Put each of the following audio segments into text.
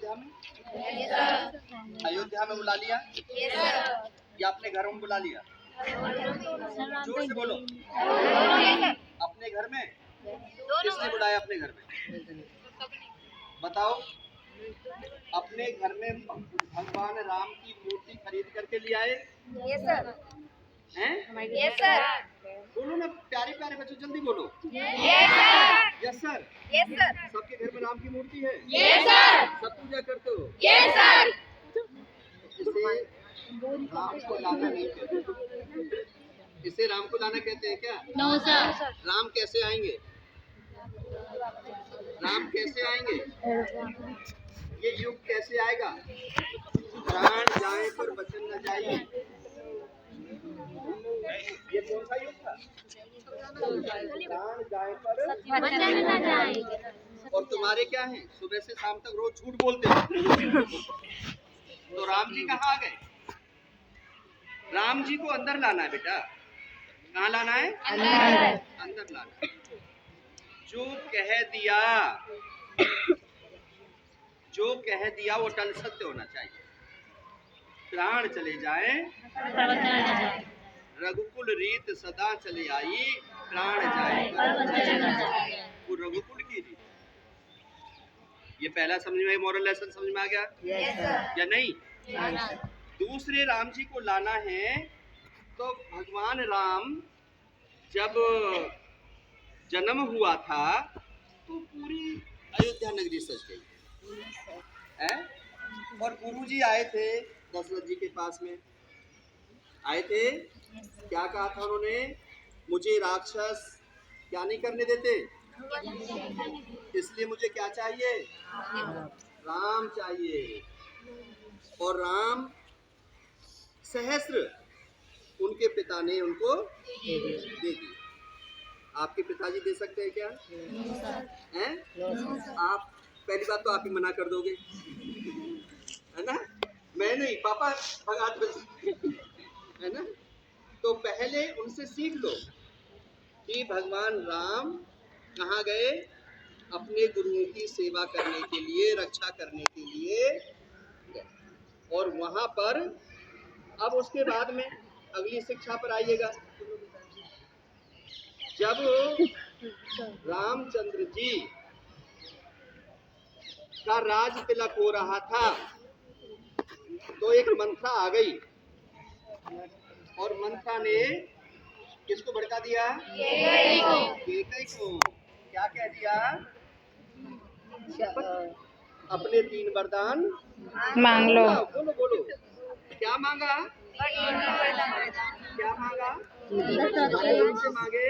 अयोध्या में? अयोध्या में बुला लिया या अपने घरों में बुला लिया? जोर से बोलो। अपने घर में? किसने बुलाया अपने घर में? बताओ। अपने घर में भगवान राम की मूर्ति खरीद करके ले आए? हैं? बोलो ना प्यारे प्यारे बच्चों, जल्दी बोलो। Yes sir. सबके घर में राम की मूर्ति है? सब पूजा करते हो? इसे राम को लाना नहीं कहते। इसे राम को लाना कहते हैं क्या? No sir. राम कैसे आएंगे? राम कैसे आएंगे? ये युग कैसे आएगा? प्राण जाए पर वचन न जाए। ये कौन सा युग था? प्राण जाए पर वचन न जाए। और तुम्हारे क्या हैं? सुबह से शाम तक रोज झूठ बोलते हो। तो राम जी कहाँ आ गए? राम जी को अंदर लाना है बेटा। कहाँ लाना है? अंदर लाना है। जो कह दिया वो टल सत्य होना चाहिए। प्राण चले जाए रघुकुल रीत सदा चले आई, प्राण जाए वो रघुकुल की रीत। ये पहला समझ में, मॉरल लेसन समझ में आ गया या नहीं? दूसरे राम जी को लाना है तो भगवान राम जब जन्म हुआ था तो पूरी अयोध्या नगरी सज गई है। और गुरुजी आए थे दशरथ जी के पास में, आए थे। क्या कहा था उन्होंने? मुझे राक्षस क्या नहीं करने देते, इसलिए मुझे क्या चाहिए? राम चाहिए। और राम सहस्त्र उनके पिता ने उनको दे दिए। आपके पिताजी दे सकते हैं क्या? हैं? आप पहली बात तो आप ही मना कर दोगे, है ना? मैं नहीं, पापा भगा दो, है ना? तो पहले उनसे सीख लो कि भगवान राम कहाँ गए? अपने गुरुओं की सेवा करने के लिए, रक्षा करने के लिए। और वहां पर अब उसके बाद में अगली शिक्षा पर आइएगा। जब रामचंद्र जी का राज तिलक हो रहा था तो एक मंत्रा आ गई और मंत्रा ने किसको भड़का दिया? केकई को। क्या कह दिया? अपने 3 वरदान मांग लो। बोलो बोलो, क्या मांगा? क्या मांगा? से मांगे?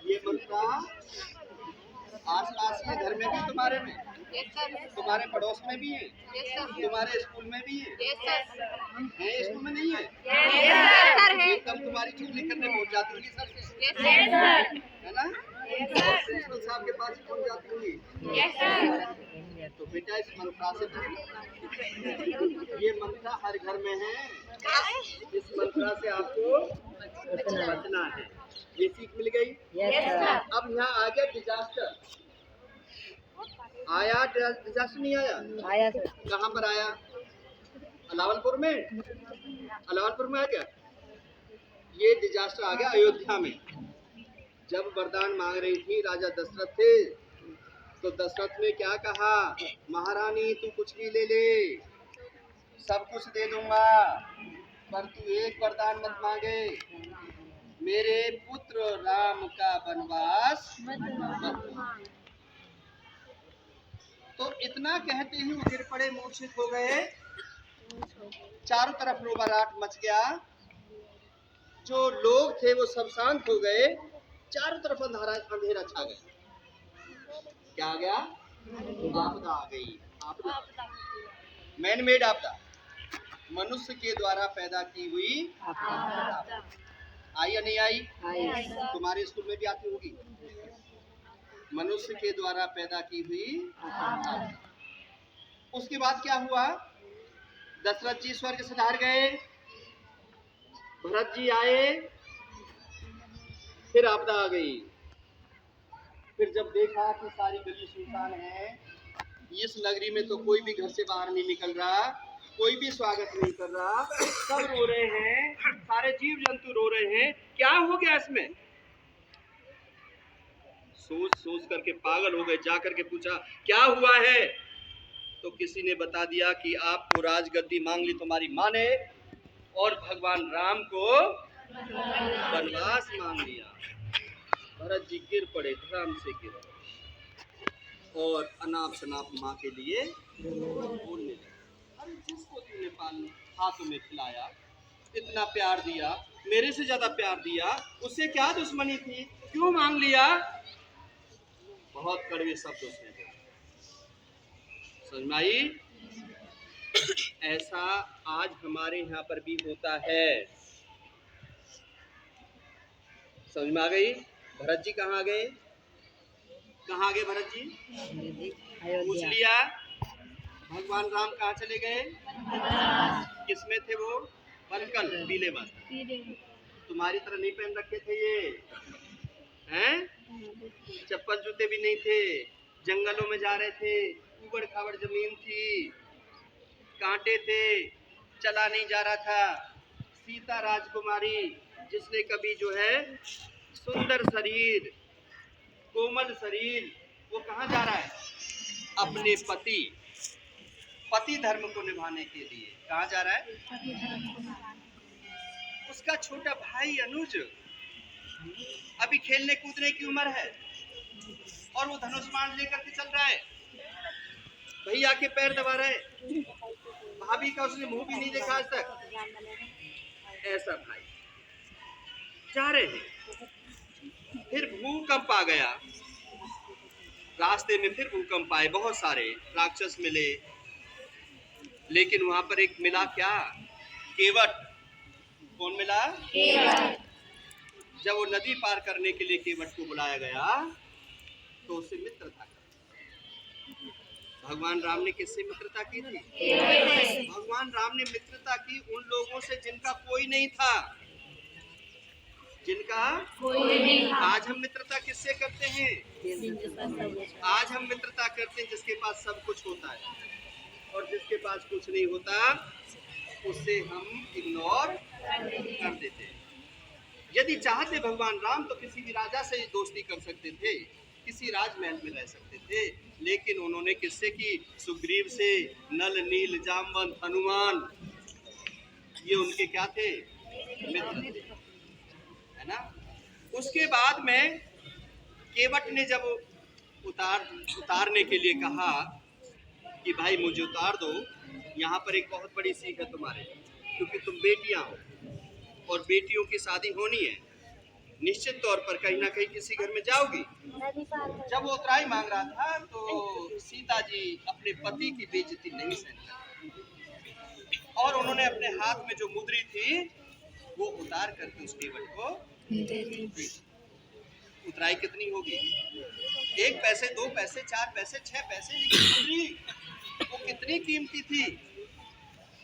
ये मंत्रा आसपास के घर में भी, तुम्हारे में, तुम्हारे पड़ोस में भी है, तुम्हारे स्कूल में भी है, स्कूल में नहीं है? एकदम तुम्हारी चुगली करने पहुंच जाती होगी सर से, है ना? प्रिंसिपल साहब के पास पहुंच जाती होगी। तो बेटा इस मंत्रा से ये मंत्रा हर घर में है। इस मंत्रा से आपको बचना है। ये सीख मिल गई। अब यहाँ आ गया डिजास्टर। आया डिजास्टर? नहीं आया सर। कहाँ पर आया? अलावलपुर में। अलावलपुर में आ गया। ये डिजास्टर आ गया अयोध्या में। जब वरदान मांग रही थी राजा दशरथ थे तो दशरथ ने क्या कहा? महारानी तू कुछ भी ले ले, सब कुछ दे दूंगा, पर तू एक वरदान मत मांगे, मेरे पुत्र राम का वनवास मत। तो इतना कहते ही वो गिर पड़े, मूर्छित हो गए। चारों तरफ रोबाराट मच गया। जो लोग थे वो सब शांत हो गए। चारों तरफ अंधेरा छा गया। क्या आ गया? आपदा आ गई। आपदा, मैन मेड आपदा, मनुष्य के द्वारा पैदा की हुई आपदा। आई या नहीं आई? तुम्हारे स्कूल में भी आती होगी। मनुष्य के द्वारा पैदा की हुई आपदा। उसके बाद क्या हुआ? दशरथ जी स्वर्ग सिधार गए, भरत जी आए, फिर आपदा आ गई। फिर जब देखा कि सारी गली सुनसान है, इस नगरी में तो कोई भी घर से बाहर नहीं निकल रहा, कोई भी स्वागत नहीं कर रहा, सब रो रहे हैं, सारे जीव जंतु रो रहे हैं, क्या हो गया इसमें? सोच सोच करके पागल हो गए। जा करके पूछा क्या हुआ है, तो किसी ने बता दिया कि आपको राजगद्दी मांग ली तुम्हारी माँ ने, और भगवान राम को वनवास मांग लिया। भरत जी गिर पड़े, धर्म से गिर, और अनाप शनाप माँ के लिए बोलने लगे, अरे जिसको तूने पाल हाथों में खिलाया, इतना प्यार दिया, मेरे से ज्यादा प्यार दिया, उससे क्या दुश्मनी थी, क्यों मांग लिया? बहुत कड़वे शब्द उसने बोले। समझ में आई? ऐसा आज हमारे यहाँ पर भी होता है। समझ में आ गई? भरत जी कहाँ गए? कहाँ गए भरत जी? पूछ लिया। भगवान राम कहाँ चले गए? किसमें थे वो? बलकल, पीले वस्त्र। तुम्हारी तरह नहीं पहन रखे थे ये, हैं? चप्पल जूते भी नहीं थे, जंगलों में जा रहे थे, ऊबड़ खाबड़ जमीन थी, कांटे थे, चला नहीं जा रहा था। सीता राजकुमारी, जिसने कभी जो है सुंदर शरीर, कोमल शरीर, वो कहाँ जा रहा है? अपने पति धर्म को निभाने के लिए कहाँ जा रहा है? उसका छोटा भाई अनुज अभी खेलने कूदने की उम्र है, और वो धनुष बाण लेकर के चल रहा है, भैया के पैर दबा रहे, भाभी का उसने मुंह भी नहीं देखा आज तक। ऐसा भाई जा रहे हैं, फिर भूकंप आ गया रास्ते में, फिर भूकंप आए, बहुत सारे राक्षस मिले, लेकिन वहां पर एक मिला क्या? केवट। कौन मिला? केवट। जब वो नदी पार करने के लिए केवट को बुलाया गया, तो उससे मित्रता की। भगवान राम ने किससे मित्रता की थी? भगवान राम ने मित्रता की उन लोगों से जिनका कोई नहीं था, जिनका कोई नहीं था। आज हम मित्रता किससे करते हैं? आज हम मित्रता करते हैं जिसके पास सब कुछ होता है, और जिसके पास कुछ नहीं होता उससे हम इग्नोर कर देते हैं। यदि चाहते भगवान राम तो किसी भी राजा से दोस्ती कर सकते थे, किसी राजमहल में रह सकते थे, लेकिन उन्होंने किससे की? सुग्रीव से। नल नील जामवंत हनुमान, ये उनके क्या थे? मित्र थे, है ना? उसके बाद में केवट ने जब उतारने के लिए कहा कि भाई मुझे उतार दो, यहाँ पर एक बहुत बड़ी सीख है तुम्हारे, क्योंकि तुम बेटियां हो और बेटियों की शादी होनी है, निश्चित तौर पर कहीं ना कहीं किसी घर में जाओगी। जब वो उतराई मांग रहा था तो सीता जी अपने पति की बेइज्जती नहीं सहन करती, और उन्होंने अपने हाथ में जो मुद्री थी वो उतार करके उस केवट को दे दी। उतराई कितनी होगी? 1 पैसे, 2 पैसे, 4 पैसे, 6 पैसे, लेकिन मुद्री वो कितनी कीमती थी,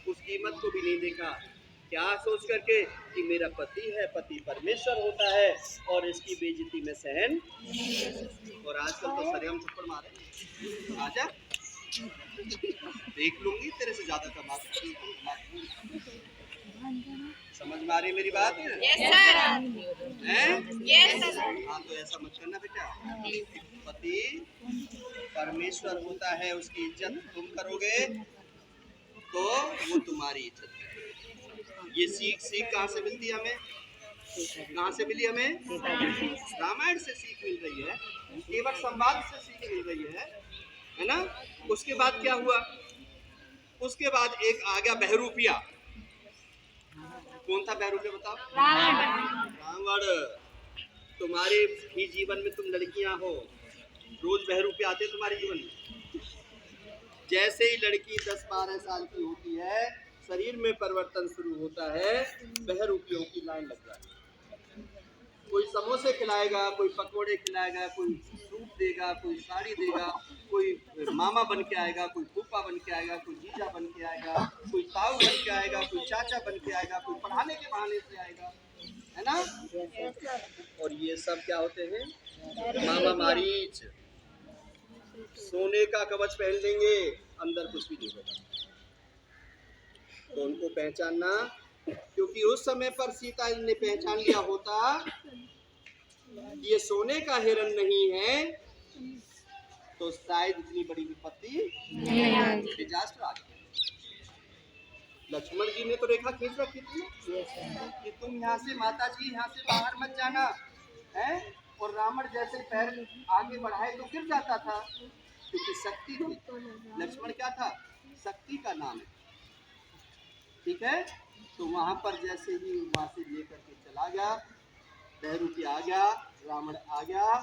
उस कीमत को भी नहीं देखा। क्या सोच करके कि मेरा पति है, पति परमेश्वर होता है, और इसकी बेइज्जती में सहन। और आजकल तो सरेआम थप्पड़ मारे, आजा देख लूंगी, तेरे से ज्यादा कमा सकती हूं। समझ में आ रही मेरी बात? Yes sir. हाँ, तो ऐसा मत करना बेटा। पति परमेश्वर होता है, उसकी इज्जत तुम करोगे तो वो तुम्हारी इज्जत करेगा। ये सीख कहाँ से मिलती है हमें? कहाँ से मिली हमें? रामायण से सीख मिल रही है, केवट संवाद से सीख मिल रही है ना? उसके बाद क्या हुआ? उसके बाद एक आ गया बहरूपिया। कौन था बहरूपिया बताओ? रावण। तुम्हारे ही जीवन में तुम लड़कियां हो, रोज बहरूपिया आते तुम्हारे जीवन में। जैसे ही लड़की 10-12 साल की होती है, शरीर में परिवर्तन शुरू होता है, बहरूपियों की लाइन लग जाती है। कोई समोसे खिलाएगा, कोई पकोड़े खिलाएगा, कोई सूप देगा, कोई साड़ी देगा, कोई मामा बन के आएगा, कोई फूफा बन के आएगा, कोई जीजा बन के आएगा, कोई ताऊ बन के आएगा, कोई चाचा बन के आएगा, कोई पढ़ाने के बहाने से आएगा, है ना? और ये सब क्या होते हैं? मामा मारीच। सोने का कवच पहन देंगे, अंदर कुछ भी नहीं होगा। तो उनको पहचानना, क्योंकि उस समय पर सीता ने पहचान लिया होता कि ये सोने का हिरण नहीं है, तो शायद इतनी बड़ी विपत्ति, डिजास्टर आ गया। लक्ष्मण जी ने तो रेखा खींच रखी थी कि तुम यहाँ से, माता जी यहाँ से बाहर मत जाना है। और रावण जैसे पैर आगे बढ़ाए तो गिर जाता था, क्योंकि शक्ति थी। लक्ष्मण क्या था? शक्ति का नाम है, ठीक है। तो वहां पर जैसे ही वहां से लेकर के चला गया, बहरूपी आ गया, रावण आ गया।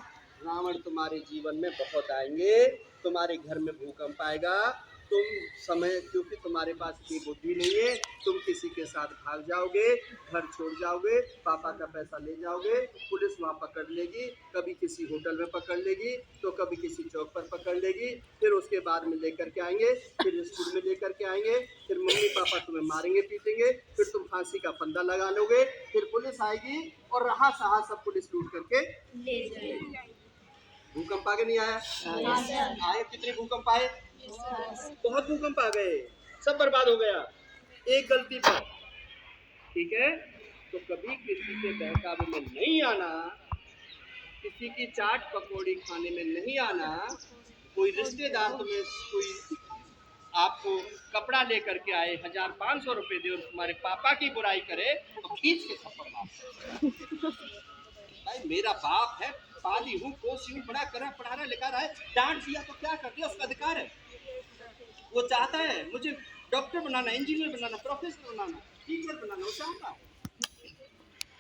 रावण तुम्हारे जीवन में बहुत आएंगे, तुम्हारे घर में भूकंप आएगा, तुम समय, क्योंकि तुम्हारे पास इतनी बुद्धि नहीं है, तुम किसी के साथ भाग जाओगे, घर छोड़ जाओगे, पापा का पैसा ले जाओगे, पुलिस वहाँ पकड़ लेगी, कभी किसी होटल में पकड़ लेगी, तो कभी किसी चौक पर पकड़ लेगी, फिर उसके बाद में लेकर के आएंगे, फिर स्कूल में लेकर के आएंगे, फिर मम्मी पापा तुम्हें मारेंगे पीटेंगे, फिर तुम फांसी का फंदा लगा लोगे, फिर पुलिस आएगी और रहा सहा सब पुलिस लूट करके ले जाएगी। भूकंप आगे नहीं आया? आए। कितने भूकंप आए? बहुत भूकंप आ गए, सब बर्बाद हो गया एक गलती पर, ठीक है। तो कभी किसी के बहकावे में नहीं आना, किसी की चाट पकौड़ी खाने में नहीं आना। कोई रिश्तेदार तुम्हें कोई आपको कपड़ा लेकर के आए, 1500 रुपए दे और तुम्हारे पापा की बुराई करे तो खींच के थप्पड़ मार। भाई मेरा बाप है, पाली हूँ, पोसी हूँ, बड़ा कर पढ़ा रहा लिखा रहा है, डांट दिया तो क्या कर दिया, उसका अधिकार है। वो चाहता है मुझे डॉक्टर बनाना, इंजीनियर बनाना, प्रोफेसर बनाना, टीचर बनाना, वो चाहता है।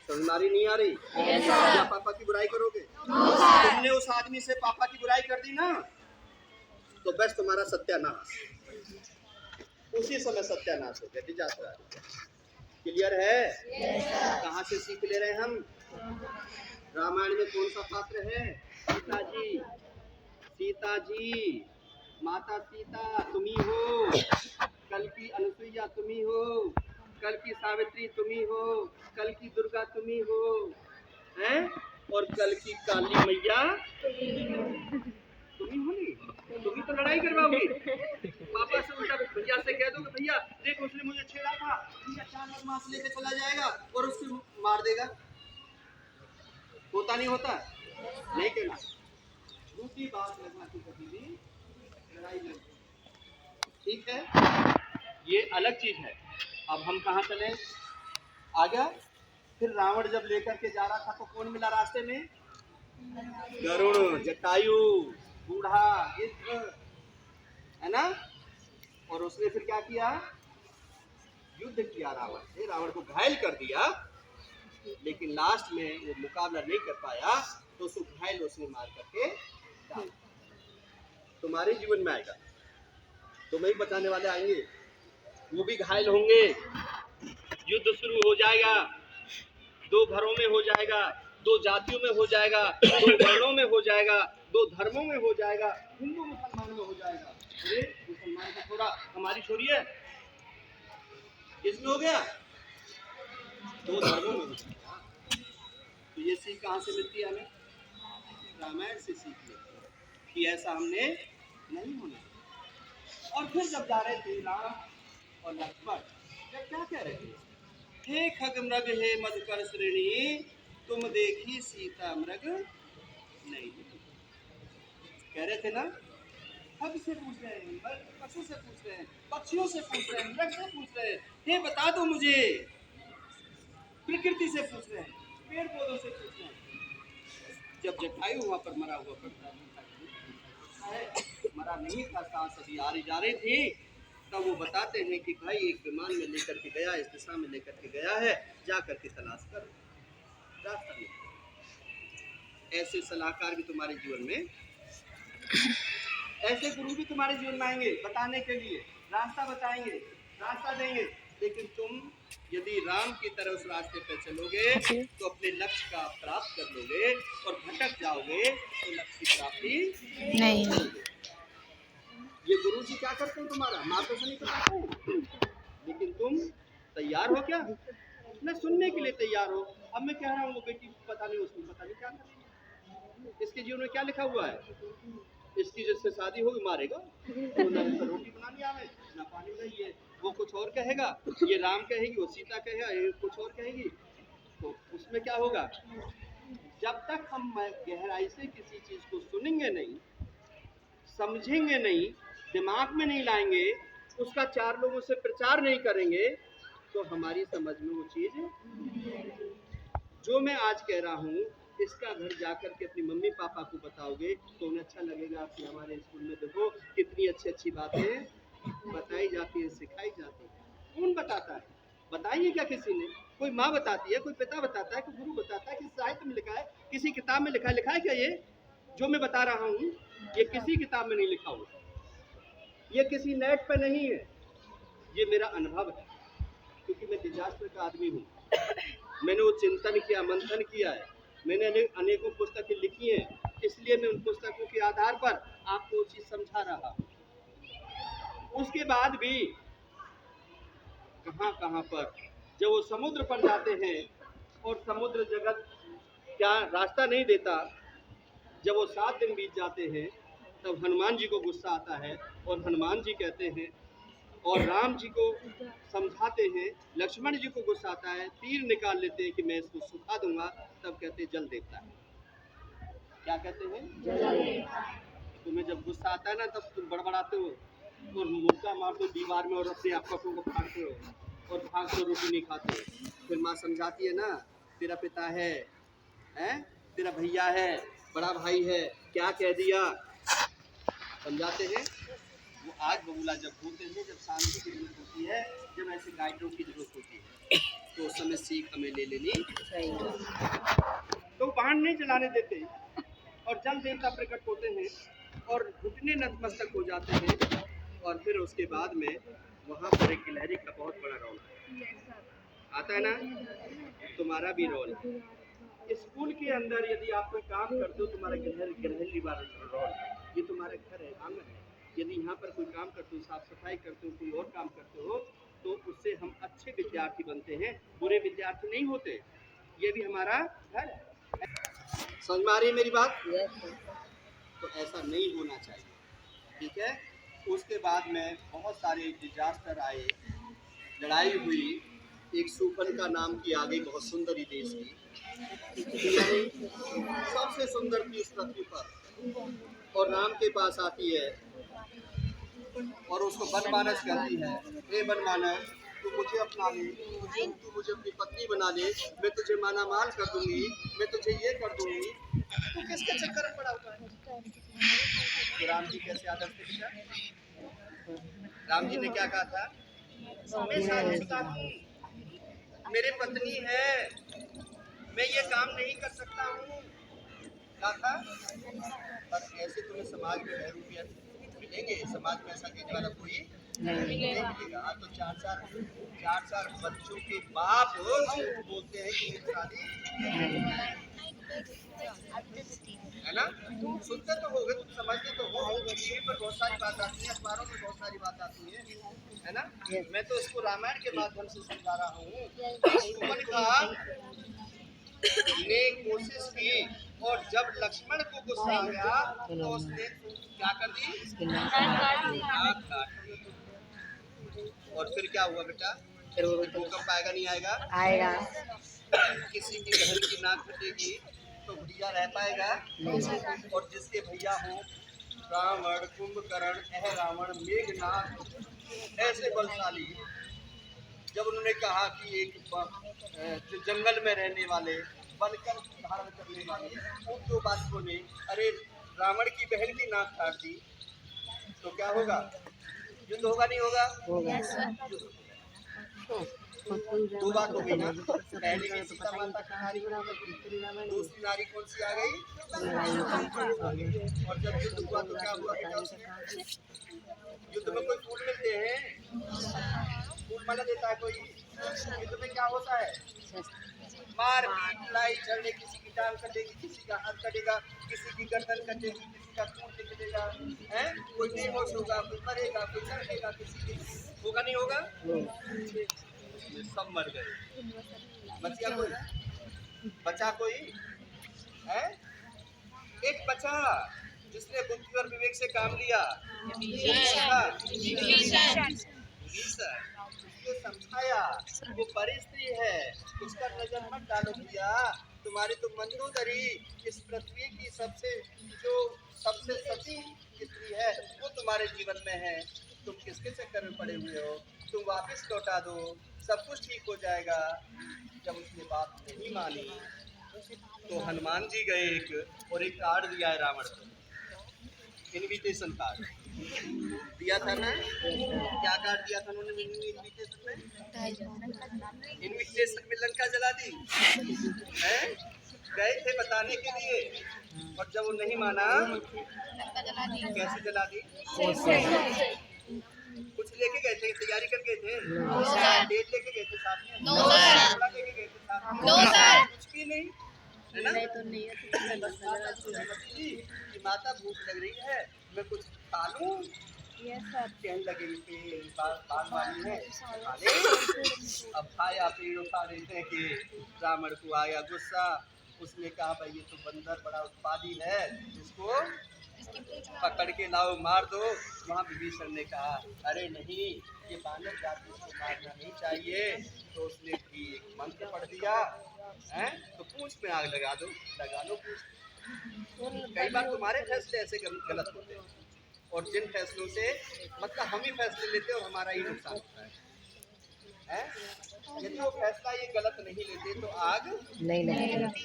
समझ आ रही नहीं आ रही? क्या पापा की बुराई करोगे? तुमने उस आदमी से पापा की बुराई कर दी ना, तो बस तुम्हारा सत्यानाश, उसी समय सत्यानाश हो गया, डिजास्टर आ गया। क्लियर है? कहाँ से सीख ले रहे हम? रामायण में कौन सा पात्र है? सीता जी। सीता जी, माता सीता तुम्ही हो, कल की अनुसुईया तुम्ही हो, कल की सावित्री तुम्ही हो, कल की दुर्गा तुम्ही हो, हैं? और कल की काली मैया तुम्ही हो। नहीं, तुम्ही तो लड़ाई करवाओगी। पापा से उल्टा भैया से कह दो कि भैया देख उसने मुझे छेड़ा था, भैया 4 बदमाश लेके चला जाएगा और उसको मार देगा। होता नहीं होता? नहीं कहना, झूठी बात लगना की कभी भी लड़ाई नहीं, ठीक है। ये अलग चीज है। अब हम कहाँ चले? आ गया। फिर रावण जब लेकर के जा रहा था तो कौन मिला रास्ते में? गरुड़, जटायु, बूढ़ा, गिद्ध, है ना। और उसने फिर क्या किया? युद्ध किया रावण से, रावण को घायल कर दिया, लेकिन लास्ट में वो मुकाबला नहीं कर पाया, तो उसको घायल उसने मार करके डाला। तुम्हारे जीवन में आएगा, तुम्हें बचाने वाले आएंगे, वो भी घायल होंगे, युद्ध शुरू हो जाएगा, 2 घरों में हो जाएगा, 2 जातियों में हो जाएगा, 2 वर्णों में हो जाएगा, 2 धर्मों में हो जाएगा, हिंदू मुसलमान में हो जाएगा। अरे मुसलमान को छोड़ा, हमारी छोड़िए, किसमें हो गया? 2 धर्मों में हो जाएगा। तो ये सीख कहाँ से मिलती है हमें? रामायण से सीख मिलती है कि ऐसा हमने नहीं होना। और फिर जब जा रहे थे राम और लक्ष्मण, जब क्या कह रहे थे? हे खग मृग हे मधुकर श्रेणी, तुम देखी सीता मृग नहीं। कह रहे थे ना, खग से पूछ रहे हैं, पशु से पूछ रहे हैं, पक्षियों से पूछ रहे हैं, मृग से पूछ रहे हैं, हे बता दो मुझे, प्रकृति से पूछ रहे हैं, पेड़ पौधों से पूछ रहे हैं। जब जटायु वहां पर मरा हुआ पड़ता है, मरा नहीं था, सांस अभी आ रही जा रही थी, तब वो बताते हैं कि भाई एक विमान में लेकर के गया, इस दिशा में लेकर के गया है, जा करके तलाश कर, रास्ता नहीं। ऐसे सलाहकार भी तुम्हारे जीवन में, ऐसे गुरु भी तुम्हारे जीवन में आएंगे, बताने के लिए रास्ता बताएंगे, रास्ता देंगे, लेकिन तुम यदि राम की तरह उस रास्ते पर चलोगे तो अपने लक्ष्य का प्राप्त कर लोगे, और भटक जाओगे तो लक्ष्य की प्राप्ति नहीं होगी। ये गुरु जी क्या करते हैं तुम्हारा? मार्गदर्शन नहीं करते, लेकिन तुम तैयार हो क्या? न सुनने के लिए तैयार हो, अब मैं कह रहा हूँ वो बेटी पता नहीं उसमें पता नहीं क्या करेगी, इसके जीवन में क्या लिखा हुआ है, इसकी जिससे शादी होगी मारेगा, तो ना इसको रोटी बनानी आवे ना पानी में, ये वो कुछ और कहेगा, ये राम कहेगी, वो सीता कहेगा, ये कुछ और कहेगी, तो उसमें क्या होगा। जब तक हम गहराई से किसी चीज को सुनेंगे नहीं, समझेंगे नहीं, दिमाग में नहीं लाएंगे, उसका चार लोगों से प्रचार नहीं करेंगे, तो हमारी समझ में वो चीज जो मैं आज कह रहा हूँ, इसका घर जाकर के अपनी मम्मी पापा को बताओगे तो उन्हें अच्छा लगेगा कि हमारे स्कूल में देखो कितनी अच्छी अच्छी बातें बताई जाती है, सिखाई जाती है। कौन बताता है? बताइए क्या किसी ने? कोई माँ बताती है, कोई पिता बताता है, कोई गुरु बताता है, किसी साहित्य में लिखा है, किसी किताब में लिखा है क्या? ये जो मैं बता रहा हूँ ये किसी किताब में नहीं लिखा हुआ, ये किसी नेट पे नहीं है, ये मेरा अनुभव है, क्योंकि मैं डिजास्टर का आदमी हूँ। मैंने वो चिंतन किया, मंथन किया है, मैंने अनेकों पुस्तकें लिखी हैं, इसलिए मैं उन पुस्तकों के आधार पर आपको वो चीज समझा रहा हूँ। उसके बाद भी कहाँ कहाँ पर जब वो समुद्र पर जाते हैं और समुद्र जगत क्या रास्ता नहीं देता, जब वो 7 दिन बीत जाते हैं तब हनुमान जी को गुस्सा आता है और हनुमान जी कहते हैं और राम जी को समझाते हैं, लक्ष्मण जी को गुस्सा आता है, तीर निकाल लेते हैं कि मैं इसको सुखा दूंगा, तब कहते हैं जल देवता है। क्या कहते हैं? तुम्हें जब गुस्सा आता है ना तब तुम बड़बड़ाते हो और मुक्का मारते हो दीवार में और अपने आप कपड़ों को फाड़ते हो और भाग कर रोटी नहीं खाते हो। फिर माँ समझाती है ना, तेरा पिता है, तेरा भैया है, बड़ा भाई है, क्या कह दिया, समझाते हैं। वो आज बबूला जब होते हैं, जब शांति की जरूरत होती है, जब ऐसे गाइडों की जरूरत होती है, तो उस समय सीख हमें ले लेनी तो बाण नहीं चलाने देते और जल देवता प्रकट होते हैं और घुटने नतमस्तक हो जाते हैं, और फिर उसके बाद में वहाँ पर एक गिलहरी का बहुत बड़ा रोल आता है ना, तुम्हारा भी रोल। स्कूल के अंदर यदि आप कोई काम करते हो, तुम्हारा गिलहरी वाला रोल, ये तुम्हारा घर है, आंगन है। यदि यहाँ पर कोई काम करते हो, साफ सफाई करते हो, कोई और काम करते हो, तो उससे हम अच्छे विद्यार्थी बनते हैं, बुरे विद्यार्थी नहीं होते। ये भी हमारा घर है। समझ में आ रही है मेरी बात? तो ऐसा नहीं होना चाहिए, ठीक है। उसके बाद में बहुत सारे डिजास्टर आए, लड़ाई हुई, एक सुफन का नाम की आ गई, बहुत सुंदर ही देश की, सबसे सुंदर थी इस पृथ्वी पर, और राम के पास आती है और उसको बनमानस कहती है, हे बनमानस, तू मुझे अपना ले, तू मुझे अपनी पत्नी बना ले, मैं तुझे माना माल कर दूंगी, मैं तुझे ये कर दूंगी, तू किसके चक्कर में पड़ा हुआ है? तो राम जी कैसे आदर्श थे बेटा? राम जी ने क्या कहा था? मैं शादीशुदा हूँ, मेरी पत्नी है, मैं ये काम नहीं कर सकता हूँ, कहा था। पर ऐसे तुम्हें समाज में हैरूपियत मिलेंगे, समाज में ऐसा कहने वाला कोई नहीं मिलेगा। आज तो 4 बच्चों के बाप बोलते हैं कि मेरी शादी है ना, सुनते तो होगे, तुम समझते तो हो, टीवी पर बहुत सारी बात आती है, अखबारों में बहुत सारी बात आती है ना। मैं तो इसको रामायण के माध्यम से समझा रहा हूँ। ने कोशिश की और जब लक्ष्मण को गुस्सा आ गया तो उसने क्या कर दी? नाक काट दी। और फिर क्या हुआ बेटा? भूकंप आएगा नहीं आएगा? आएगा। किसी की बहन की नाक कटेगी तो भैया रह पाएगा? और जिसके भैया हो रावण, कुंभकर्ण, रावण, मेघनाथ ऐसे बलशाली, जब उन्होंने कहा कि एक जो जंगल में रहने वाले, बनकर धारण करने वाले, उन 2 बातों ने अरे रावण की बहन की नाक काट दी, तो क्या होगा? युद्ध होगा नहीं होगा? दो बात हो गई ना, पहली में सीता माता की नारी, दूसरी नारी कौन सी आ गई? और जब युद्ध हुआ तो क्या हुआ बेटा? युद्ध में कोई फूल मिलते हैं? फूल माला देता है कोई? युद्ध में क्या होता है? मार पीट, लड़ाई झगड़े, किसी की टांग कटेगी, किसी का हाथ कटेगा, किसी की गर्दन कटेगी, किसी का खून निकलेगा, हैं? कोई बेहोश होगा, कोई मरेगा, कोई चढ़ेगा, किसी की होगा नहीं होगा? सब मर गए, बच गया कोई? बचा कोई है? एक बचा जिसने बुद्धि और विवेक से काम लिया। विभीषण। उसने समझाया वो परिस्त्री है, उस पर नजर मत डालो भैया। तुम्हारी तो मंदोदरी इस पृथ्वी की सबसे सती स्त्री है, वो तुम्हारे जीवन में है। तुम किसके चक्कर में पड़े हुए हो? तुम वापस लौटा दो, सब कुछ ठीक हो जाएगा। जब उसने बात नहीं मानी तो हनुमान जी गए एक और एक कार्ड दिया है रावण को, इनविटेशन कार्ड दिया था ना। क्या कार्ड दिया था उन्होंने इनविटेशन में? इनविटेशन में लंका जला दी है? गए थे बताने के लिए, और जब वो नहीं माना कैसे जला दी? कुछ लेके गए थे, तैयारी कर गए थे, डेट लेके गए थे साथ में, लेके गए थे साथ में, कुछ भी नहीं है ना। बस माता सहमति दी कि माता भूख लग रही है, मैं कुछ खा लूं। कहने लगे कि बाल वाली है, खा ले। अब खाया पेड़ उठा रहे थे कि रावण को आया गुस्सा। उसने कहा भाई ये तो बंदर बड़ा उत्पादी है, इसको पकड़ के लाओ मार दो। वहाँ विभीषण ने कहा अरे नहीं, ये बानर जाति को मारना नहीं चाहिए। तो उसने भी एक मंत्र पढ़ दिया है, तो पूंछ में आग लगा दो, लगा लो पूंछ। कई बार तुम्हारे फैसले ऐसे गलत होते हैं, और जिन फैसलों से मतलब हम ही फैसले लेते हैं और हमारा ही नुकसान होता है? यदि वो फैसला ये गलत नहीं लेते तो आग नहीं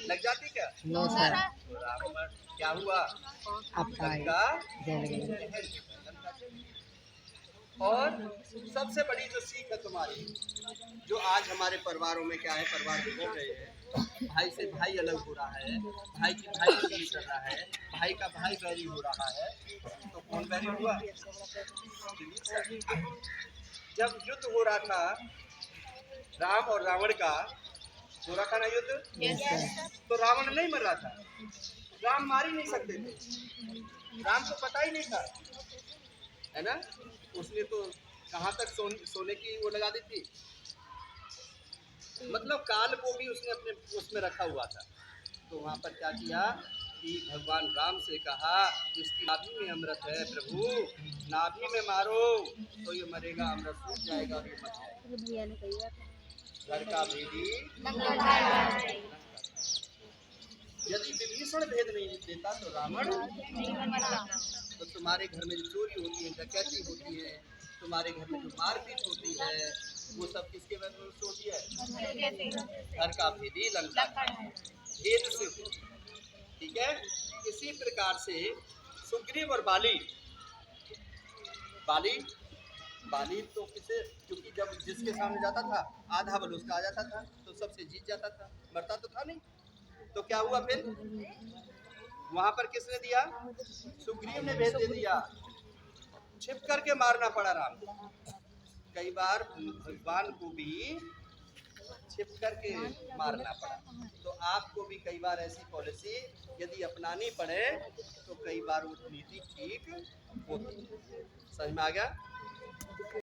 लग जाती क्या? No sir. रावण क्या हुआ? लंका और सबसे बड़ी जो सीख है तुम्हारी, जो आज हमारे परिवारों में क्या है, परिवार बिगड़ रहे हैं, भाई से भाई अलग हो रहा है, भाई की भाई चोरी कर रहा है, भाई का भाई बैरी हो रहा है। तो कौन बैरी हुआ? जब युद्ध हो रहा था राम और रावण का, हो रहा था ना युद्ध, तो रावण नहीं मर रहा था, राम मार ही नहीं सकते थे, राम को पता ही नहीं था, है ना। उसने तो कहाँ तक सोने की वो लगा दी थी, मतलब काल को भी उसने अपने उसमें रखा हुआ था। तो वहाँ पर क्या किया कि भगवान राम से कहा इसकी नाभि में अमृत है प्रभु, नाभि में मारो तो ये मरेगा, अमृत सूख जाएगा और ये मर जाएगा। घर का भेदी यदि विभीषण भेद नहीं देता तो रावण, तो तुम्हारे घर में जो चोरी होती है, डकैती होती है, तुम्हारे घर में जो मारपीट होती है, वो सब किसके वजह से होती है? घर का भेदी लंका भेद से होती है। ठीक है, इसी प्रकार से सुग्रीव और बाली तो किसे, क्योंकि जब जिसके सामने जाता था आधा बल उसका आ जाता था, तो सबसे जीत जाता था, मरता तो था नहीं। तो क्या हुआ फिर वहां पर किसने दिया? सुग्रीव ने भेद दे दिया, छिप करके मारना पड़ा राम को। कई बार भगवान को भी छिप करके मारना पड़ा। तो आपको भी कई बार ऐसी पॉलिसी यदि अपनानी पड़े तो कई बार वो नीति ठीक होती है। समझ में आ गया?